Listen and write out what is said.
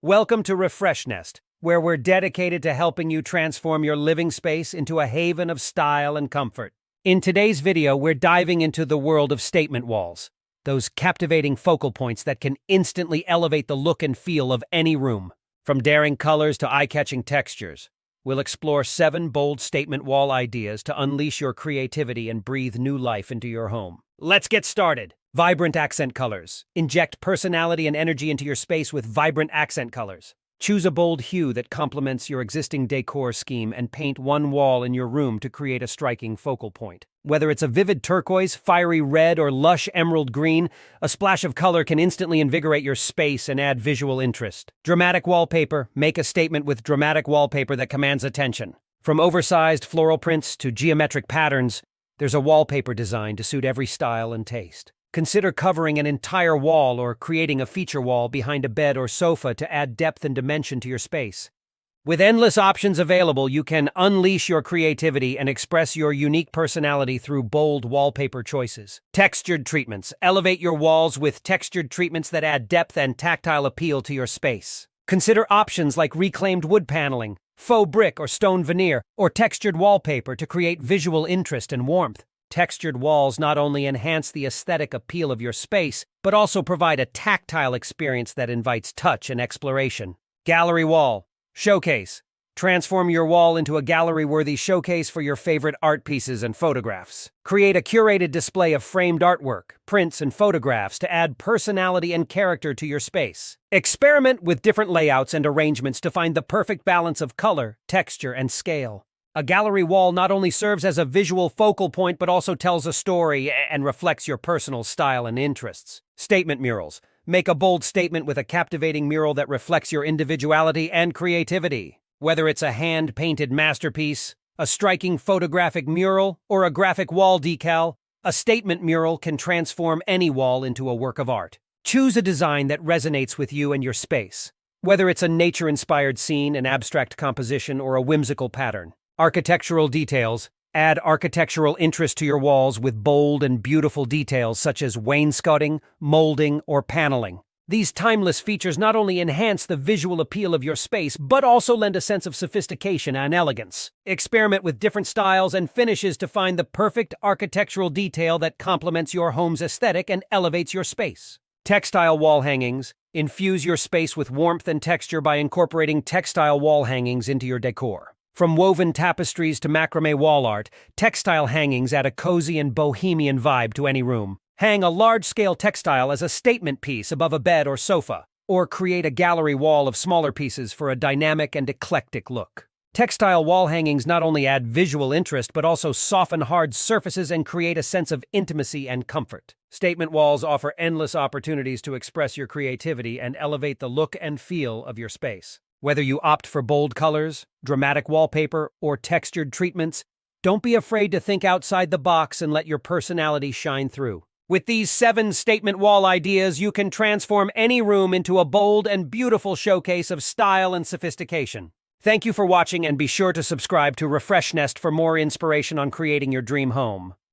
Welcome to RefreshNest, where we're dedicated to helping you transform your living space into a haven of style and comfort. In today's video, we're diving into the world of statement walls, those captivating focal points that can instantly elevate the look and feel of any room. From daring colors to eye-catching textures, we'll explore 7 bold statement wall ideas to unleash your creativity and breathe new life into your home. Let's get started! Vibrant accent colors. Inject personality and energy into your space with vibrant accent colors. Choose a bold hue that complements your existing decor scheme and paint one wall in your room to create a striking focal point. Whether it's a vivid turquoise, fiery red, or lush emerald green, a splash of color can instantly invigorate your space and add visual interest. Dramatic wallpaper. Make a statement with dramatic wallpaper that commands attention. From oversized floral prints to geometric patterns, there's a wallpaper design to suit every style and taste. Consider covering an entire wall or creating a feature wall behind a bed or sofa to add depth and dimension to your space. With endless options available, you can unleash your creativity and express your unique personality through bold wallpaper choices. Textured treatments. Elevate your walls with textured treatments that add depth and tactile appeal to your space. Consider options like reclaimed wood paneling, faux brick or stone veneer, or textured wallpaper to create visual interest and warmth. Textured walls not only enhance the aesthetic appeal of your space, but also provide a tactile experience that invites touch and exploration. Gallery wall. Showcase. Transform your wall into a gallery-worthy showcase for your favorite art pieces and photographs. Create a curated display of framed artwork, prints, and photographs to add personality and character to your space. Experiment with different layouts and arrangements to find the perfect balance of color, texture, and scale. A gallery wall not only serves as a visual focal point but also tells a story and reflects your personal style and interests. Statement murals. Make a bold statement with a captivating mural that reflects your individuality and creativity. Whether it's a hand-painted masterpiece, a striking photographic mural, or a graphic wall decal, a statement mural can transform any wall into a work of art. Choose a design that resonates with you and your space. Whether it's a nature-inspired scene, an abstract composition, or a whimsical pattern. Architectural details. Add architectural interest to your walls with bold and beautiful details such as wainscoting, molding, or paneling. These timeless features not only enhance the visual appeal of your space, but also lend a sense of sophistication and elegance. Experiment with different styles and finishes to find the perfect architectural detail that complements your home's aesthetic and elevates your space. Textile wall hangings. Infuse your space with warmth and texture by incorporating textile wall hangings into your decor. From woven tapestries to macrame wall art, textile hangings add a cozy and bohemian vibe to any room. Hang a large-scale textile as a statement piece above a bed or sofa, or create a gallery wall of smaller pieces for a dynamic and eclectic look. Textile wall hangings not only add visual interest but also soften hard surfaces and create a sense of intimacy and comfort. Statement walls offer endless opportunities to express your creativity and elevate the look and feel of your space. Whether you opt for bold colors, dramatic wallpaper, or textured treatments, don't be afraid to think outside the box and let your personality shine through. With these 7 statement wall ideas, you can transform any room into a bold and beautiful showcase of style and sophistication. Thank you for watching, and be sure to subscribe to RefreshNest for more inspiration on creating your dream home.